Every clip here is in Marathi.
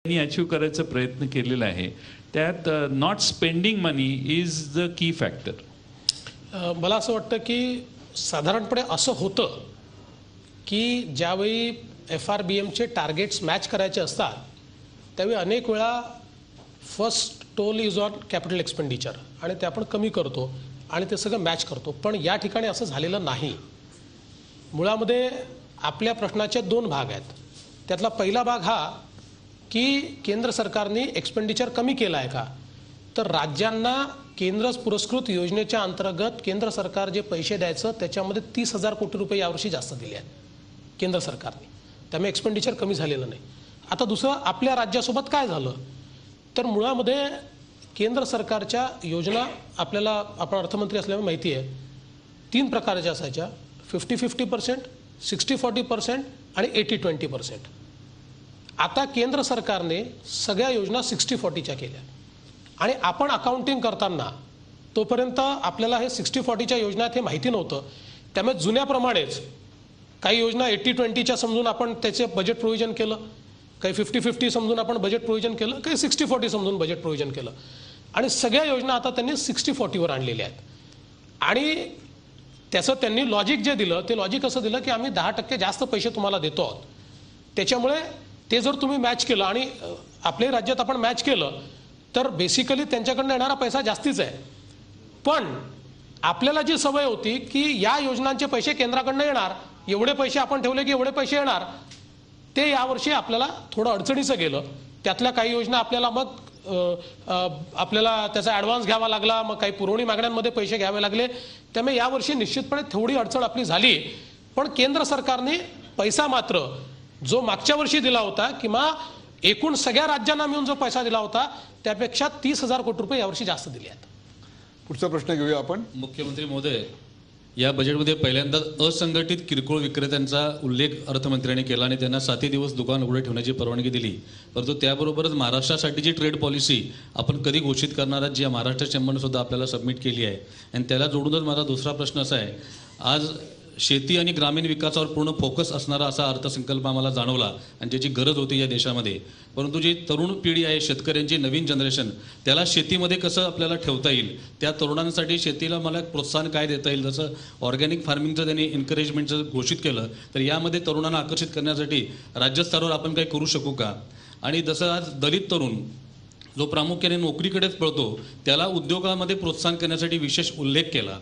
त्यांनी अचीव करायचा प्रयत्न केलेला आहे. त्यात not spending money is the key factor. मला असं वाटतं की साधारणपणे असं होतं की ज्यावेळी FRBMचे टार्गेट्स मॅच करायचे असतात त्यावेळी अनेक वेळा first toll is on capital expenditure आणि ते आपण कमी करतो आणि ते सगळं मॅच करतो. पण या ठिकाणी असं झालेलं नाही. मुळामध्ये आपल्या प्रश्नाचे दोन भाग आहेत. त्यातला पहिला भाग हा की केंद्र सरकारने एक्सपेंडिचर कमी केलं आहे का. तर राज्यांना केंद्र पुरस्कृत योजनेच्या अंतर्गत केंद्र सरकार जे पैसे द्यायचं त्याच्यामध्ये 30,000 कोटी रुपये यावर्षी जास्त दिले आहेत केंद्र सरकारने. त्यामुळे एक्सपेंडिचर कमी झालेलं नाही. आता दुसरं आपल्या राज्यासोबत काय झालं तर मुळामध्ये केंद्र सरकारच्या योजना आपल्याला आपण अर्थमंत्री असल्यामुळे माहिती आहे 3 प्रकारच्या असायच्या. 50-50%, 60-40% आणि 80-20%. आता केंद्र सरकारने सगळ्या योजना 60-40च्या केल्या आणि आपण अकाउंटिंग करताना तोपर्यंत आपल्याला हे 60-40च्या योजना हे माहिती नव्हतं. त्यामुळे जुन्याप्रमाणेच काही योजना 80-20च्या समजून आपण त्याचे बजेट प्रोव्हिजन केलं, काही 50-50 समजून आपण बजेट प्रोव्हिजन केलं, काही 60-40 समजून बजेट प्रोव्हिजन केलं आणि सगळ्या योजना आता त्यांनी 60-40वर आणलेल्या आहेत. आणि त्याचं त्यांनी लॉजिक जे दिलं ते लॉजिक असं दिलं की आम्ही 10% जास्त पैसे तुम्हाला देतो आहोत. त्याच्यामुळे ते जर तुम्ही मॅच केलं आणि आपल्या राज्यात आपण मॅच केलं तर बेसिकली त्यांच्याकडनं येणारा पैसा जास्तीच आहे. पण आपल्याला जी सवय होती की या योजनांचे पैसे केंद्राकडनं येणार, एवढे पैसे आपण ठेवले की एवढे पैसे येणार, ते यावर्षी आपल्याला थोडं अडचणीचं गेलं. त्यातल्या काही योजना आपल्याला मग आपल्याला त्याचा ॲडव्हान्स घ्यावा लागला, मग काही पुरवणी मागण्यांमध्ये पैसे घ्यावे लागले. त्यामुळे यावर्षी निश्चितपणे थोडी अडचण आपली झाली. पण केंद्र सरकारने पैसा मात्र जो मागच्या वर्षी दिला होता किंवा एकूण सगळ्या राज्यांना मिळून जो पैसा दिला होता त्यापेक्षा 30,000 कोटी रुपये यावर्षी जास्त दिले आहेत. पुढचा प्रश्न घेऊया आपण. मुख्यमंत्री महोदय, या बजेटमध्ये पहिल्यांदा असंघटित किरकोळ विक्रेत्यांचा उल्लेख अर्थमंत्र्यांनी केला आणि त्यांना 7 दिवस दुकान उघडे ठेवण्याची परवानगी दिली. परंतु त्याबरोबरच महाराष्ट्रासाठी जी ट्रेड पॉलिसी आपण कधी घोषित करणार आहात, जी महाराष्ट्र चेंबरने सुद्धा आपल्याला सबमिट केली आहे. आणि त्याला जोडूनच माझा दुसरा प्रश्न असा आहे, आज शेती आणि ग्रामीण विकासावर पूर्ण फोकस असणारा असा अर्थसंकल्प आम्हाला जाणवला आणि ज्याची गरज होती या देशामध्ये. परंतु जी तरुण पिढी आहे, शेतकऱ्यांची नवीन जनरेशन, त्याला शेतीमध्ये कसं आपल्याला ठेवता येईल, त्या तरुणांसाठी शेतीला मला प्रोत्साहन काय देता येईल, जसं ऑर्गॅनिक फार्मिंगचं त्यांनी एन्करेजमेंटचं घोषित केलं, तर यामध्ये तरुणांना आकर्षित करण्यासाठी राज्यस्तरावर आपण काही करू शकू का. आणि जसं आज दलित तरुण जो प्रामुख्याने नोकरीकडेच पळतो त्याला उद्योगामध्ये प्रोत्साहन करण्यासाठी विशेष उल्लेख केला.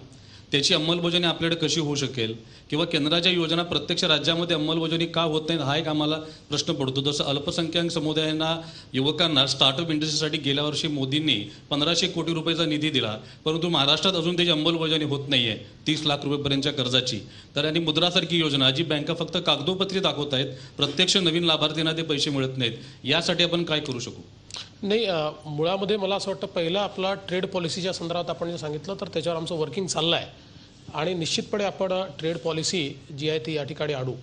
त्याची अंमलबजावणी आपल्याकडे कशी होऊ शकेल किंवा केंद्राच्या योजना प्रत्यक्ष राज्यामध्ये अंमलबजावणी का होत नाही हा एक आम्हाला प्रश्न पडतो. जसं अल्पसंख्याक समुदायांना, युवकांना स्टार्टअप इंडस्ट्रीसाठी गेल्या वर्षी मोदींनी 1500 कोटी रुपयाचा निधी दिला, परंतु महाराष्ट्रात अजून त्याची अंमलबजावणी होत नाही आहे 30 लाख रुपयेपर्यंतच्या कर्जाची. तर आणि मुद्रासारखी योजना जी बँका फक्त कागदोपत्री दाखवत आहेत, प्रत्यक्ष नवीन लाभार्थींना ते पैसे मिळत नाहीत, यासाठी आपण काय करू शकू. नाही, मुळामध्ये मला असं वाटतं पहिला आपला ट्रेड पॉलिसीच्या संदर्भात आपण जे सांगितलं तर त्याच्यावर आमचं वर्किंग चाललं आहे आणि निश्चितपणे आपण ट्रेड पॉलिसी जी आहे ती या ठिकाणी आणू.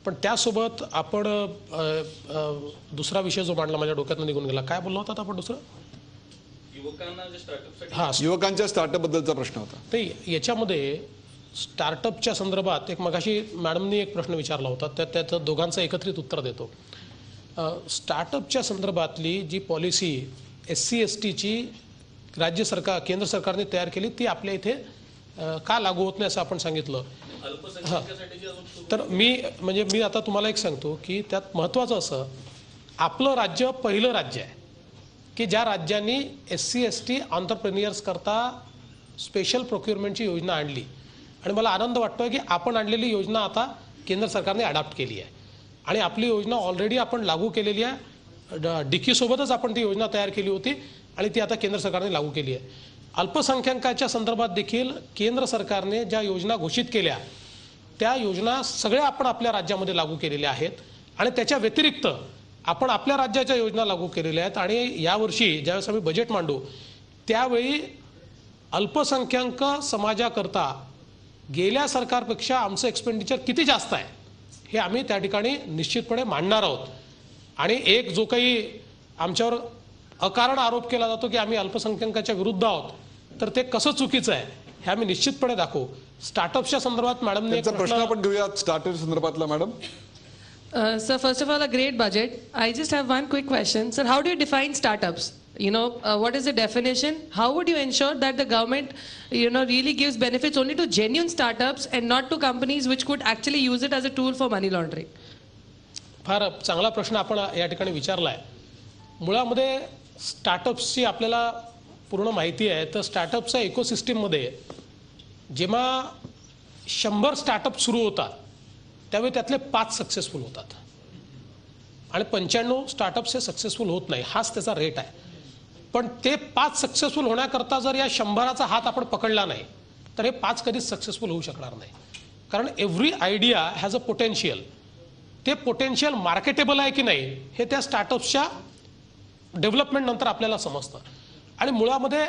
पण त्यासोबत आपण दुसरा विषय जो मांडला माझ्या डोक्यातून निघून गेला, काय बोलला होता आपण दुसरं, युवकांच्या स्टार्टअपबद्दलचा प्रश्न होता. नाही, याच्यामध्ये स्टार्टअपच्या संदर्भात एक मगाशी मॅडमनी एक प्रश्न विचारला होता, त्याचं दोघांचं एकत्रित उत्तर देतो. स्टार्टअपच्या संदर्भातली जी पॉलिसी SC/STची राज्य सरकार केंद्र सरकारने तयार केली ती आपल्या इथे का लागू होत नाही असं आपण सांगितलं. तर मी आता तुम्हाला एक सांगतो की त्यात महत्त्वाचं असं, आपलं राज्य पहिलं राज्य आहे की ज्या राज्यांनी SC/ST एंटरप्रेन्युअर्स करता स्पेशल प्रोक्युरमेंटची योजना आणली आणि मला आनंद वाटतोय की आपण आणलेली योजना आता केंद्र सरकारने अडॉप्ट केली आहे आणि आपली योजना ऑलरेडी आपण लागू केलेली आहे. डिकीसोबतच आपण ती योजना तयार केली होती आणि ती आता केंद्र सरकारने लागू केली आहे. अल्पसंख्याकाच्या संदर्भात देखील केंद्र सरकारने ज्या योजना घोषित केल्या त्या योजना सगळ्या आपण आपल्या राज्यामध्ये लागू केलेल्या आहेत आणि त्याच्या व्यतिरिक्त आपण आपल्या राज्याच्या योजना लागू केलेल्या आहेत. आणि यावर्षी ज्यावेळेस आम्ही बजेट मांडू त्यावेळी अल्पसंख्याक समाजाकरता गेल्या सरकारपेक्षा आमचं एक्सपेंडिचर किती जास्त आहे हे आम्ही त्या ठिकाणी निश्चितपणे मांडणार आहोत. आणि एक जो काही आमच्यावर अकारण आरोप केला जातो की आम्ही अल्पसंख्याकाच्या विरुद्ध आहोत, तर ते कसं चुकीचं आहे हे आम्ही निश्चितपणे दाखवू. स्टार्टअपच्या संदर्भात मॅडमने प्रश्न आपण घेऊया. स्टार्टअप संदर्भातला madam. Sir, first of all, a great budget. I just have one quick question. Sir, how do you define startups? What is the definition? How would you ensure that the government, really gives benefits only to genuine startups and not to companies which could actually use it as a tool for money laundering? फार चांगला प्रश्न आपण या ठिकाणी विचारला आहे. मुळामध्ये स्टार्टअप्सची आपल्याला पूर्ण माहिती आहे. तर स्टार्टअपच्या इकोसिस्टीममध्ये जेव्हा 100 स्टार्टअप सुरू होतात त्यावेळी त्यातले 5 सक्सेसफुल होतात आणि 95 स्टार्टअप्स हे सक्सेसफुल होत नाही. हाच त्याचा रेट आहे. पण ते 5 सक्सेसफुल होण्याकरता जर या 100चा हात आपण पकडला नाही तर हे 5 कधीच सक्सेसफुल होऊ शकणार नाही. कारण every idea has a potential. ते पोटेन्शियल मार्केटेबल आहे की नाही हे त्या स्टार्टअप्सच्या डेव्हलपमेंट नंतर आपल्याला समजतं. आणि मुळामध्ये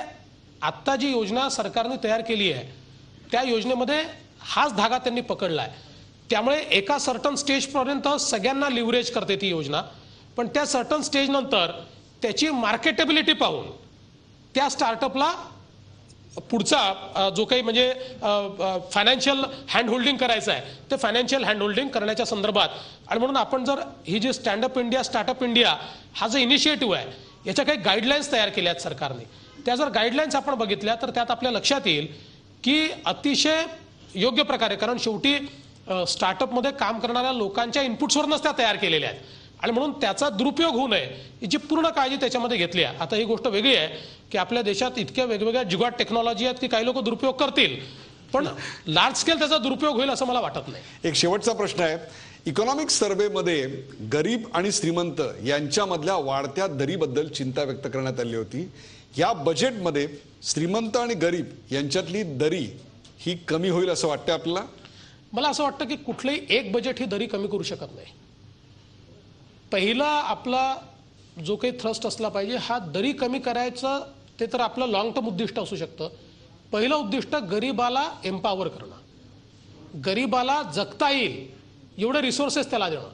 आत्ता जी योजना सरकारने तयार केली आहे त्या योजनेमध्ये हाच धागा त्यांनी पकडला आहे. त्यामुळे एका सर्टन स्टेजपर्यंत सगळ्यांना लिव्हरेज करते ती योजना. पण त्या सर्टन स्टेज नंतर त्याची मार्केटेबिलिटी पाहून त्या स्टार्टअपला पुढचा जो काही म्हणजे फायनान्शियल हँडहोल्डिंग करायचं आहे ते फायनान्शियल हँडहोल्डिंग करण्याच्या संदर्भात. आणि म्हणून आपण जर ही जी स्टँडअप इंडिया स्टार्टअप इंडिया हा जो इनिशिएटिव्ह आहे याच्या काही गाईडलाईन्स तयार केल्या आहेत सरकारने. त्या जर गाईडलाईन्स आपण बघितल्या तर त्यात आपल्या लक्षात येईल की अतिशय योग्य प्रकारे, कारण शेवटी स्टार्टअपमध्ये काम करणाऱ्या लोकांच्या इनपुट्सवरूनच त्या तयार केलेल्या आहेत आणि म्हणून त्याचा दुरुपयोग होऊ नये याची पूर्ण काळजी त्याच्यामध्ये घेतली आहे. आता ही गोष्ट वेगळी आहे की आपल्या देशात इतक्या वेगवेगळ्या जुगाट टेक्नॉलॉजी आहेत की काही लोक दुरुपयोग करतील, पण लार्ज स्केल त्याचा दुरुपयोग होईल असं मला वाटत नाही. एक शेवटचा प्रश्न आहे. इकॉनॉमिक सर्व्हेमध्ये गरीब आणि श्रीमंत यांच्यामधल्या वाढत्या दरीबद्दल चिंता व्यक्त करण्यात आली होती. या बजेटमध्ये श्रीमंत आणि गरीब यांच्यातली दरी ही कमी होईल असं वाटतं आपल्याला? मला असं वाटतं की कुठलंही एक बजेट ही दरी कमी करू शकत नाही. पहिला आपला जो काही थ्रस्ट असला पाहिजे हा दरी कमी करायचं, ते तर आपलं लॉंग टर्म उद्दिष्ट असू शकतं. पहिलं उद्दिष्ट गरीबाला एम्पावर करणं, गरीबाला जगता येईल एवढे रिसोर्सेस त्याला देणं.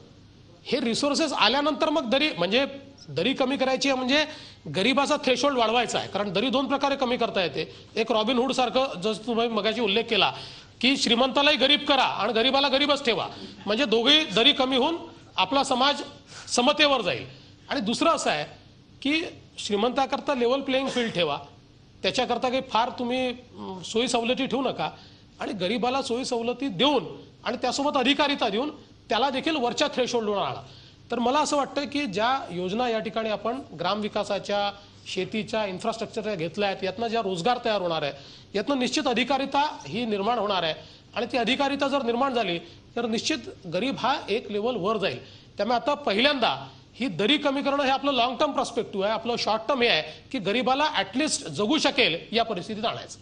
हे रिसोर्सेस आल्यानंतर मग दरी म्हणजे दरी कमी करायची म्हणजे गरीबाचा थ्रेशोल्ड वाढवायचा आहे. कारण दरी 2 प्रकारे कमी करता येते. एक रॉबिनहूड सारखं जसं तुम्ही मगाशी उल्लेख केला की श्रीमंतालाही गरीब करा आणि गरीबाला गरीबच ठेवा, म्हणजे दोघेही दरी कमी होऊन आपला समाज समतेवर जाईल. आणि दुसरं असं आहे की श्रीमंताकरता लेवल प्लेइंग फील्ड ठेवा, त्याच्याकरता काही फार तुम्ही सोयी सवलती ठेवू नका आणि गरीबाला सोयी सवलती देऊन आणि त्यासोबत अधिकारिता देऊन त्याला देखील वरच्या थ्रेशोल्डवर आणा. तर मला असं वाटतं की ज्या योजना या ठिकाणी आपण ग्रामविकासाच्या, शेतीच्या, इन्फ्रास्ट्रक्चरच्या घेतल्या आहेत यातनं ज्या रोजगार तयार होणार आहे यातनं निश्चित अधिकारिता ही निर्माण होणार आहे आणि ती अधिकारिता जर निर्माण झाली तर निश्चित गरीब हा एक लेवल वर जाईल. त्यामुळे आता पहिल्यांदा ही दरी कमी करणं हे आपलं लॉंग टर्म पर्स्पेक्टिव्ह आहे. आपलं शॉर्ट टर्म हे आहे की गरीबाला ऍटलिस्ट जगू शकेल या परिस्थितीत आणायचं.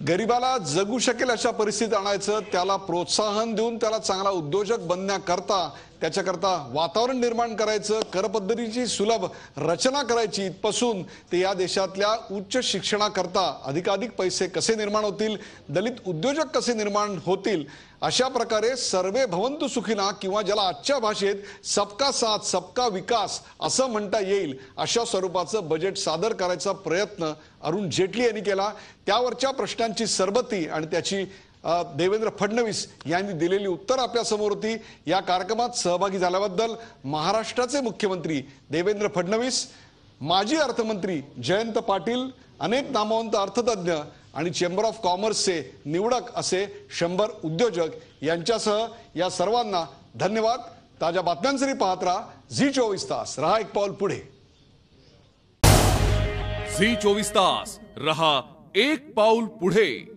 गरीबाला जगू शकेल अशा परिस्थितीत आणायचं, त्याला प्रोत्साहन देऊन त्याला चांगला उद्योजक बनण्याकरता त्याच्याकरता वातावरण निर्माण करायचं, करपद्धतीची सुलभ रचना करायची, इथपासून ते या देशातल्या उच्च शिक्षणाकरता अधिकाधिक पैसे कसे निर्माण होतील, दलित उद्योजक कसे निर्माण होतील, अशा प्रकारे सर्वे भवन्तु सुखिना किंवा ज्याला आजच्या भाषेत सबका साथ सबका विकास असं म्हणता येईल अशा स्वरूपाचं बजेट सादर करायचा प्रयत्न अरुण जेटली यांनी केला. त्यावरच्या प्रश्नांची सरबती आणि त्याची देवेंद्र फडणवीस यांनी दिलेली उत्तर आपल्या समोर होती. या कार्यक्रमात सहभागी झाल्याबद्दल महाराष्ट्राचे मुख्यमंत्री देवेंद्र फडणवीस, माजी अर्थमंत्री जयंत पाटील, अनेक नामवंत अर्थतज्ञ आणि चेंबर ऑफ कॉमर्सचे निवडक असे 100 उद्योजक यांच्यासह या सर्वांना धन्यवाद. ताज्या बातम्यांसाठी पाहत राहा झी24 तास. रहा एक पाऊल पुढे. झी24 तास रहा एक पाऊल पुढे.